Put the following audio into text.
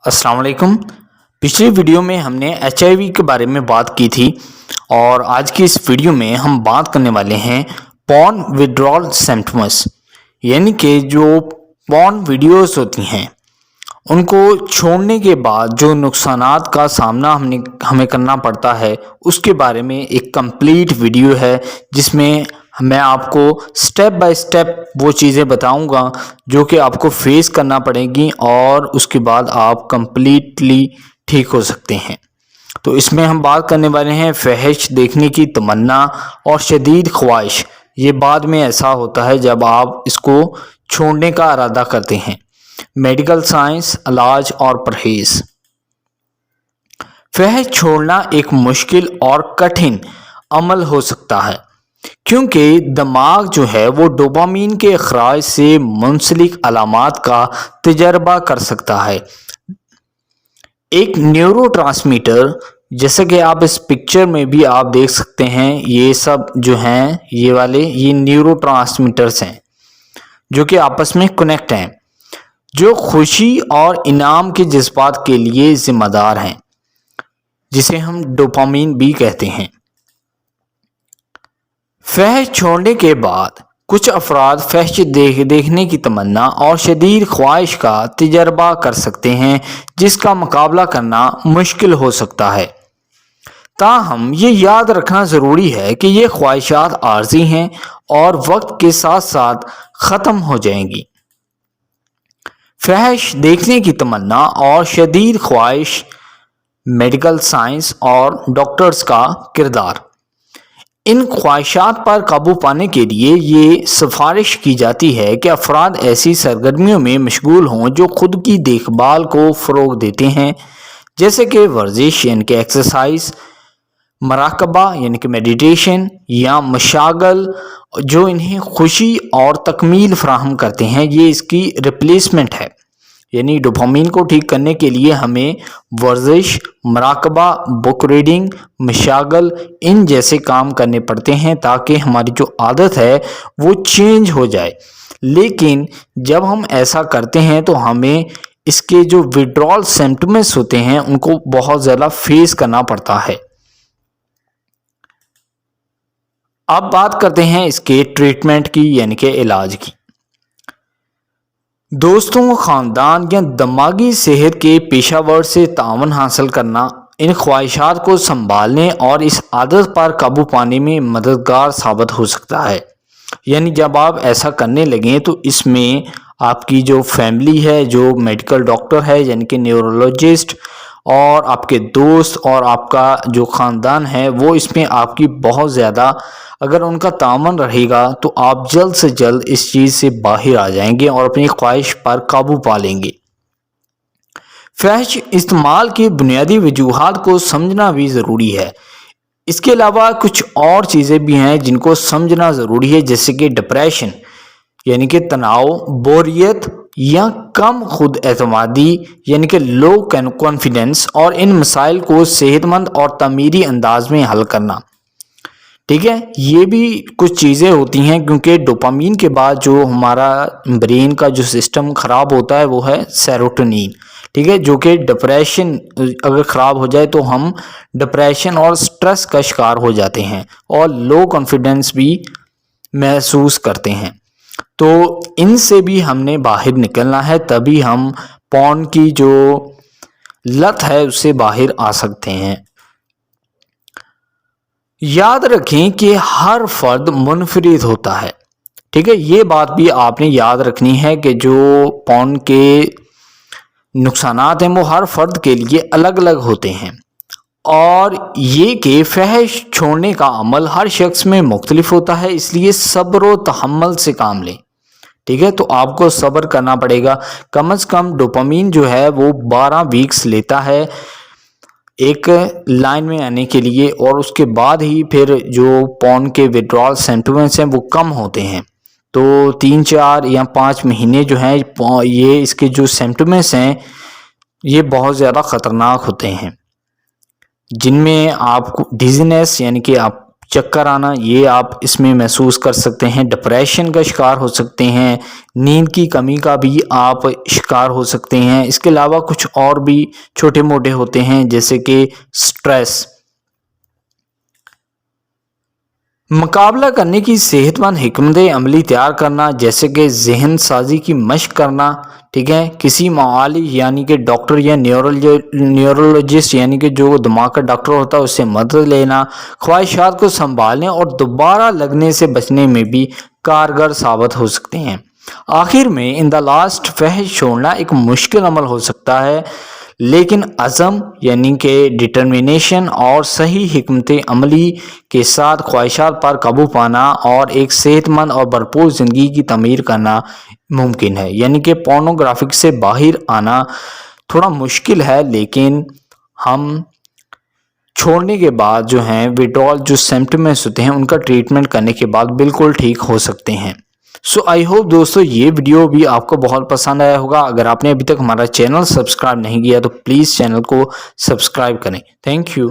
السلام علیکم۔ پچھلی ویڈیو میں ہم نے HIV کے بارے میں بات کی تھی اور آج کی اس ویڈیو میں ہم بات کرنے والے ہیں پورن وڈرال سمپٹمز، یعنی کہ جو پورن ویڈیوز ہوتی ہیں ان کو چھوڑنے کے بعد جو نقصانات کا سامنا ہمیں کرنا پڑتا ہے اس کے بارے میں ایک کمپلیٹ ویڈیو ہے، جس میں میں آپ کو سٹیپ بائی سٹیپ وہ چیزیں بتاؤں گا جو کہ آپ کو فیس کرنا پڑے گی اور اس کے بعد آپ کمپلیٹلی ٹھیک ہو سکتے ہیں۔ تو اس میں ہم بات کرنے والے ہیں فحش دیکھنے کی تمنا اور شدید خواہش۔ یہ بعد میں ایسا ہوتا ہے جب آپ اس کو چھوڑنے کا ارادہ کرتے ہیں۔ میڈیکل سائنس، علاج اور پرہیز۔ فحش چھوڑنا ایک مشکل اور کٹھن عمل ہو سکتا ہے کیونکہ دماغ جو ہے وہ ڈوپامین کے اخراج سے منسلک علامات کا تجربہ کر سکتا ہے۔ ایک نیورو ٹرانسمیٹر، جیسا کہ آپ اس پکچر میں بھی آپ دیکھ سکتے ہیں، یہ سب جو ہیں یہ نیورو ٹرانسمیٹرز ہیں جو کہ آپس میں کنیکٹ ہیں، جو خوشی اور انعام کے جذبات کے لیے ذمہ دار ہیں، جسے ہم ڈوپامین بھی کہتے ہیں۔ فحش چھوڑنے کے بعد کچھ افراد فحش دیکھنے کی تمنا اور شدید خواہش کا تجربہ کر سکتے ہیں، جس کا مقابلہ کرنا مشکل ہو سکتا ہے۔ تاہم یہ یاد رکھنا ضروری ہے کہ یہ خواہشات عارضی ہیں اور وقت کے ساتھ ساتھ ختم ہو جائیں گی۔ فحش دیکھنے کی تمنا اور شدید خواہش، میڈیکل سائنس اور ڈاکٹرز کا کردار۔ ان خواہشات پر قابو پانے کے لیے یہ سفارش کی جاتی ہے کہ افراد ایسی سرگرمیوں میں مشغول ہوں جو خود کی دیکھ بھال کو فروغ دیتے ہیں، جیسے کہ ورزش یعنی کہ ایکسرسائز، مراقبہ یعنی کہ میڈیٹیشن، یا مشاغل جو انہیں خوشی اور تکمیل فراہم کرتے ہیں۔ یہ اس کی ریپلیسمنٹ ہے، یعنی ڈوپامین کو ٹھیک کرنے کے لیے ہمیں ورزش، مراقبہ، بک ریڈنگ، مشاغل ان جیسے کام کرنے پڑتے ہیں تاکہ ہماری جو عادت ہے وہ چینج ہو جائے۔ لیکن جب ہم ایسا کرتے ہیں تو ہمیں اس کے جو وڈرال سمپٹمز ہوتے ہیں ان کو بہت زیادہ فیس کرنا پڑتا ہے۔ اب بات کرتے ہیں اس کے ٹریٹمنٹ کی، یعنی کہ علاج کی۔ دوستوں، خاندان یا دماغی صحت کے پیشہ ور سے تعاون حاصل کرنا ان خواہشات کو سنبھالنے اور اس عادت پر قابو پانے میں مددگار ثابت ہو سکتا ہے۔ یعنی جب آپ ایسا کرنے لگیں تو اس میں آپ کی جو فیملی ہے، جو میڈیکل ڈاکٹر ہے یعنی کہ نیورولوجسٹ، اور آپ کے دوست اور آپ کا جو خاندان ہے وہ اس میں آپ کی بہت زیادہ اگر ان کا تعاون رہے گا تو آپ جلد سے جلد اس چیز سے باہر آ جائیں گے اور اپنی خواہش پر قابو پا لیں گے۔ فحش استعمال کی بنیادی وجوہات کو سمجھنا بھی ضروری ہے۔ اس کے علاوہ کچھ اور چیزیں بھی ہیں جن کو سمجھنا ضروری ہے، جیسے کہ ڈپریشن یعنی کہ تناؤ، بوریت یا کم خود اعتمادی یعنی کہ لو کانفیڈنس، اور ان مسائل کو صحت مند اور تعمیری انداز میں حل کرنا۔ ٹھیک ہے، یہ بھی کچھ چیزیں ہوتی ہیں کیونکہ ڈوپامین کے بعد جو ہمارا برین کا جو سسٹم خراب ہوتا ہے وہ ہے سیروٹونین۔ ٹھیک ہے، جو کہ ڈپریشن اگر خراب ہو جائے تو ہم ڈپریشن اور سٹریس کا شکار ہو جاتے ہیں اور لو کانفیڈنس بھی محسوس کرتے ہیں۔ تو ان سے بھی ہم نے باہر نکلنا ہے، تبھی ہم پورن کی جو لت ہے اس سے باہر آ سکتے ہیں۔ یاد رکھیں کہ ہر فرد منفرد ہوتا ہے۔ ٹھیک ہے، یہ بات بھی آپ نے یاد رکھنی ہے کہ جو پورن کے نقصانات ہیں وہ ہر فرد کے لیے الگ الگ ہوتے ہیں، اور یہ کہ فحش چھوڑنے کا عمل ہر شخص میں مختلف ہوتا ہے، اس لیے صبر و تحمل سے کام لیں۔ ٹھیک ہے، تو آپ کو صبر کرنا پڑے گا۔ کم از کم ڈوپامین جو ہے وہ 12 ویکس لیتا ہے ایک لائن میں آنے کے لیے، اور اس کے بعد ہی پھر جو پورن کے وڈرال سمپٹمز ہیں وہ کم ہوتے ہیں۔ تو 3، 4 یا 5 مہینے جو ہیں یہ اس کے جو سمپٹمز ہیں یہ بہت زیادہ خطرناک ہوتے ہیں، جن میں آپ کو ڈیزینس یعنی کہ آپ چکر آنا یہ آپ اس میں محسوس کر سکتے ہیں، ڈپریشن کا شکار ہو سکتے ہیں، نیند کی کمی کا بھی آپ شکار ہو سکتے ہیں۔ اس کے علاوہ کچھ اور بھی چھوٹے موٹے ہوتے ہیں جیسے کہ سٹریس۔ مقابلہ کرنے کی صحت مند حکمت عملی تیار کرنا، جیسے کہ ذہن سازی کی مشق کرنا، ٹھیک ہے، کسی معالج یعنی کہ ڈاکٹر یا نیورولوجسٹ یعنی کہ جو دماغ کا ڈاکٹر ہوتا ہے اس سے مدد لینا، خواہشات کو سنبھالنے اور دوبارہ لگنے سے بچنے میں بھی کارگر ثابت ہو سکتے ہیں۔ آخر میں ان دا لاسٹ فحش چھوڑنا ایک مشکل عمل ہو سکتا ہے، لیکن عزم یعنی کہ ڈٹرمنیشن اور صحیح حکمت عملی کے ساتھ خواہشات پر قابو پانا اور ایک صحت مند اور بھرپور زندگی کی تعمیر کرنا ممکن ہے۔ یعنی کہ پورنوگرافک سے باہر آنا تھوڑا مشکل ہے، لیکن ہم چھوڑنے کے بعد جو ہیں وڈرال جو سمپٹمز ہوتے ہیں ان کا ٹریٹمنٹ کرنے کے بعد بالکل ٹھیک ہو سکتے ہیں۔ سو آئی ہوپ دوستو یہ ویڈیو بھی آپ کو بہت پسند آیا ہوگا۔ اگر آپ نے ابھی تک ہمارا چینل سبسکرائب نہیں کیا تو پلیز چینل کو سبسکرائب کریں۔ Thank you.